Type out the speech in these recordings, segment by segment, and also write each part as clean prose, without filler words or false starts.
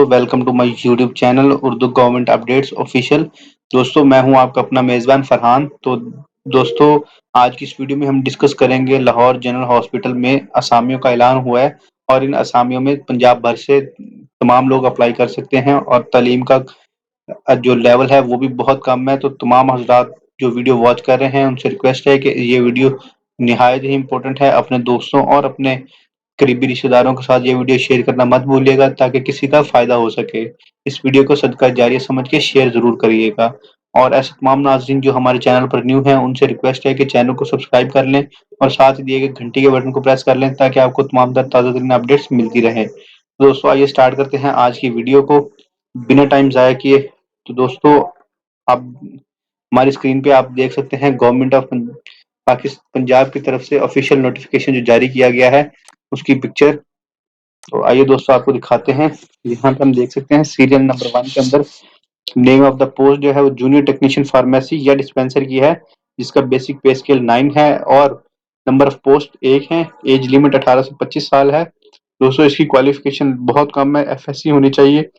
दोस्तों, welcome to my YouTube channel Urdu government updates official. दोस्तों, मैं हूं आपका अपना मेज़बान फरहान। तो दोस्तों, आज की इस वीडियो में हम डिस्कस करेंगे लाहौर जनरल हॉस्पिटल में असामियों का ऐलान हुआ है और इन असामियों में पंजाब भर से तमाम लोग अप्लाई कर सकते हैं और तालीम का जो लेवल है वो भी बहुत कम है। तो तमाम हजरात जो वीडियो वॉच कर रहे हैं उनसे रिक्वेस्ट है कि ये वीडियो निहायत ही इम्पोर्टेंट है। अपने दोस्तों और अपने करीबी रिश्तेदारों के साथ ये वीडियो शेयर करना मत भूलिएगा ताकि किसी का फ़ायदा हो सके। इस वीडियो को सदका जारिया समझ के शेयर ज़रूर करिएगा। और ऐसे तमाम नाज़रीन जो हमारे चैनल पर न्यू हैं उनसे रिक्वेस्ट है कि चैनल को सब्सक्राइब कर लें और साथ ही दिए गए घंटी के बटन को प्रेस कर लें ताकि आपको तमाम तर ताज़ा तरीन अपडेट्स मिलती रहें। तो दोस्तों, आइए स्टार्ट करते हैं आज की वीडियो को बिना टाइम ज़ाया किए। तो दोस्तों, आप हमारी स्क्रीन पे आप देख सकते हैं गवर्नमेंट ऑफ पंजाब की तरफ से ऑफिशियल नोटिफिकेशन जो जारी किया गया है उसकी पिक्चर। तो आइए दोस्तों आपको दिखाते हैं। यहाँ पे हम देख सकते हैं सीरियल नंबर 1 के अंदर नेम ऑफ द पोस्ट जो है वो जूनियर टेक्नीशियन फार्मेसी या डिस्पेंसर की है, जिसका बेसिक पे स्केल 9 है और नंबर ऑफ पोस्ट 1 है। एज लिमिट 18 से 25 साल है। दोस्तों, इसकी क्वालिफिकेशन बहुत कम है, एफएससी होनी चाहिए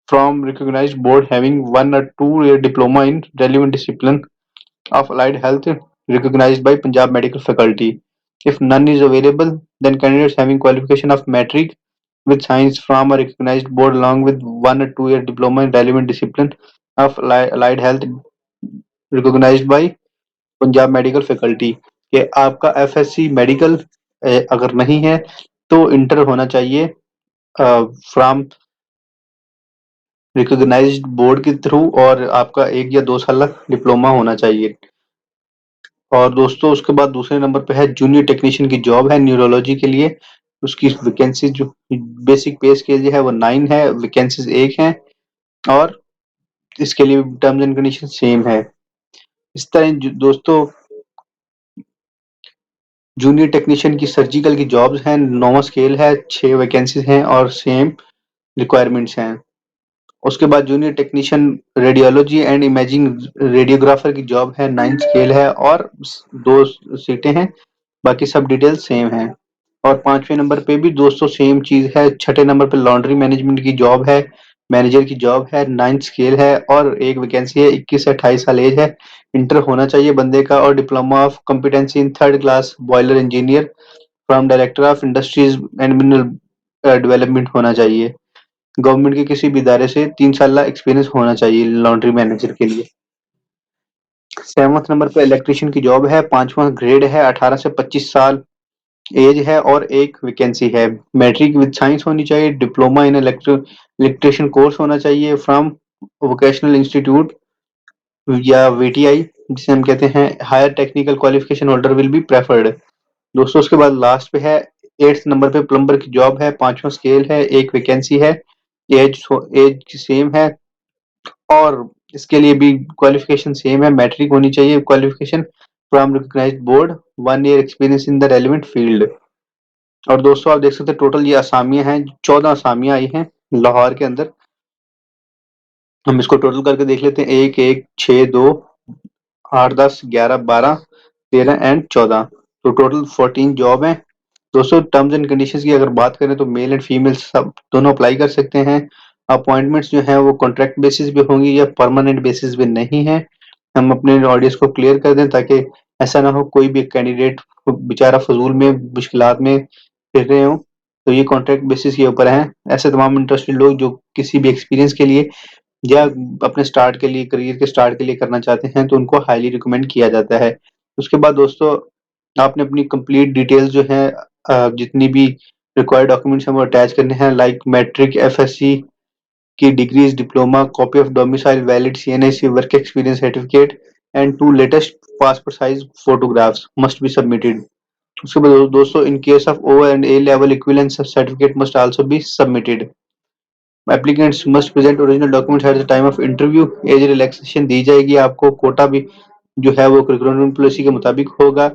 from recognised board having 1 or 2 year diploma in relevant discipline of allied health recognized by Punjab Medical Faculty. If none is available, then candidates having qualification of metric with science from a recognized board along with 1 or 2 year diploma in relevant discipline of allied health recognized by Punjab Medical Faculty कि आपका FSc medical अगर नहीं है तो inter होना चाहिए from recognised board के through और आपका 1 या 2 साल डिप्लोमा होना चाहिए। और दोस्तों, उसके बाद दूसरे नंबर पे है जूनियर टेक्नीशियन की जॉब है न्यूरोलॉजी के लिए। उसकी वैकेंसी जो बेसिक पे स्केल जो है वो 9 है, वैकेंसीज 1 हैं और इसके लिए टर्म्स एंड कंडीशन सेम है। इस तरह दोस्तों, जूनियर टेक्नीशियन की सर्जिकल की जॉब्स हैं, 9वां स्केल है, 6 वैकेंसीज हैं और सेम रिक्वायरमेंट्स हैं। उसके बाद junior technician radiology and imaging radiographer की जॉब है, 9 स्केल है और 2 सीटें हैं, बाकी सब डिटेल सेम है। और 5वें नंबर पे भी दोस्तों सेम चीज है। 6ठे नंबर पे लॉन्ड्री मैनेजमेंट की जॉब है, मैनेजर की जॉब है, 9 स्केल है और एक वैकेंसी है, 21 से 28 साल एज है, इंटर होना चाहिए बंदे का और diploma of competency in 3rd class boiler engineer from director of industries and mineral development होना चाहिए। गवर्नमेंट के किसी भी इदारे से 3 साल एक्सपीरियंस होना चाहिए लॉन्ड्री मैनेजर के लिए। 7वें नंबर पे इलेक्ट्रिशियन की जॉब है, 5वां ग्रेड है, 18 से 25 साल एज है और एक वैकेंसी है। मैट्रिक विद साइंस होनी चाहिए, डिप्लोमा इन इलेक्ट्रिशियन कोर्स होना चाहिए फ्रॉम वोकेशनल इंस्टीट्यूट या वीटीआई जिसे हम कहते हैं higher technical qualification holder will be preferred. दोस्तों, उसके बाद लास्ट पे है 8th नंबर पे प्लम्बर की जॉब है, 5वां स्केल है, एक वैकेंसी है, एज एज सेम है और इसके लिए भी क्वालिफिकेशन सेम है, मैट्रिक होनी चाहिए qualification from recognised board, 1 year experience in the relevant field. और दोस्तों, आप देख सकते हैं टोटल ये असामियां हैं, 14 असामियां आई हैं लाहौर के अंदर। हम इसको टोटल करके देख लेते हैं, 1 1 6 2 8 10 11 12 13 एंड 14। तो टोटल 14 जॉब हैं। दोस्तों, टर्म्स एंड कंडीशंस की अगर बात करें तो मेल एंड फीमेल सब दोनों अप्लाई कर सकते हैं। अपॉइंटमेंट्स जो है वो कॉन्ट्रैक्ट बेसिस पे होंगी या परमानेंट बेसिस पे नहीं है। हम अपने ऑडियंस को क्लियर कर दें ताकि ऐसा ना हो कोई भी कैंडिडेट बेचारा फजूल में मुश्किलात में फिर रहे हो। तो ये कॉन्ट्रैक्ट बेसिस के ऊपर है। ऐसे तमाम इंटरेस्टेड लोग जो किसी भी एक्सपीरियंस के लिए या अपने स्टार्ट के लिए करियर के स्टार्ट के लिए करना चाहते हैं तो उनको हाईली रिकमेंड किया जाता है। उसके बाद दोस्तों, आपने अपनी कंप्लीट डिटेल्स जो है जितनी भी रिक्वायर्ड डॉक्यूमेंट्स हैं वो अटैच करने हैं, लाइक मैट्रिक, एफएससी की degrees, diploma, copy of domicile, valid CNIC work experience certificate and 2 latest passport size photographs must be submitted. उसके बाद दोस्तों, in case of O and A level equivalence certificate must also be submitted. Applicants must present original documents at the time of interview. Age relaxation दी जाएगी आपको, कोटा भी जो है वो रिक्रूटमेंट पॉलिसी के मुताबिक होगा।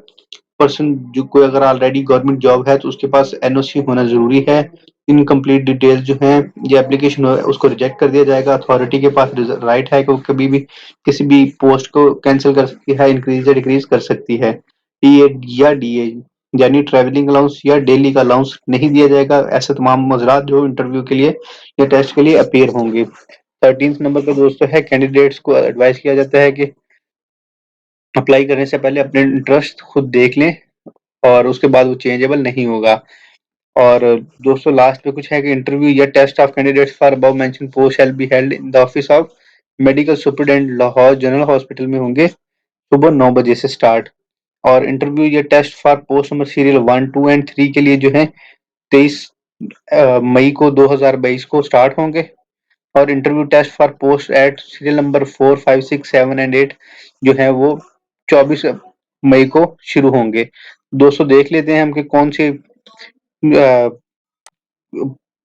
पर्सन जो कोई अगर ऑलरेडी गवर्नमेंट जॉब है तो उसके पास एनओसी होना जरूरी है। इनकम्प्लीट डिटेल्स जो हैं ये एप्लीकेशन उसको रिजेक्ट कर दिया जाएगा। अथॉरिटी के पास राइट है कि वो कभी भी किसी भी पोस्ट को कैंसिल कर सकती है, इंक्रीज या डिक्रीज कर सकती है, टीए या डीए। यानी ट्रैवलिंग अलाउंस या डेली का अलाउंस नहीं दिया जाएगा। ऐसे तमाम मज़रात जो इंटरव्यू के लिए या टेस्ट के लिए अपीयर होंगे। 13th नंबर पे दोस्तों है कैंडिडेट्स को एडवाइस किया जाता है कि अप्लाई करने से पहले अपने इंटरेस्ट खुद देख लें और उसके बाद वो चेंजेबल नहीं होगा। और दोस्तों लास्ट पे कुछ है कि इंटरव्यू या test of candidates for above mention post shall be held in the office of medical superintendent Lahore general hospital में होंगे सुबह 9 बजे से स्टार्ट। और इंटरव्यू या test for post number serial 1, 2 and 3 के लिए जो है 23 मई को 2022 को स्टार्ट होंगे। और interview test for post at serial number 4, 5, 6, 7 and 8 जो है वो 24 मई को शुरू होंगे। दोस्तों देख लेते हैं हम कि कौन से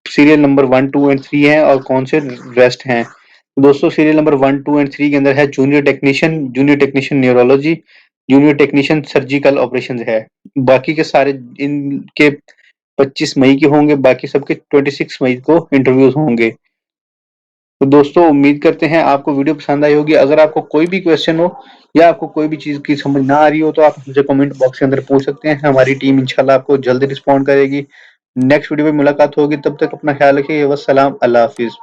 सीरियल नंबर 1, 2 एंड 3 है और कौन से रेस्ट हैं। दोस्तों सीरियल नंबर 1, 2 एंड 3 के अंदर है junior technician neurology, junior technician surgical operation है। बाकी के सारे इनके 25 मई के होंगे, बाकी सबके 26 मई को इंटरव्यूज होंगे। तो दोस्तों उम्मीद करते हैं आपको वीडियो पसंद आई होगी। अगर आपको कोई भी क्वेश्चन हो या आपको कोई भी चीज़ की समझ ना आ रही हो तो आप मुझे कमेंट बॉक्स के अंदर पूछ सकते हैं। हमारी टीम इंशाल्लाह आपको जल्द रिस्पॉन्ड करेगी। नेक्स्ट वीडियो में मुलाकात होगी, तब तक अपना ख्याल रखिए। वस्सलाम, अल्लाह हाफिज़।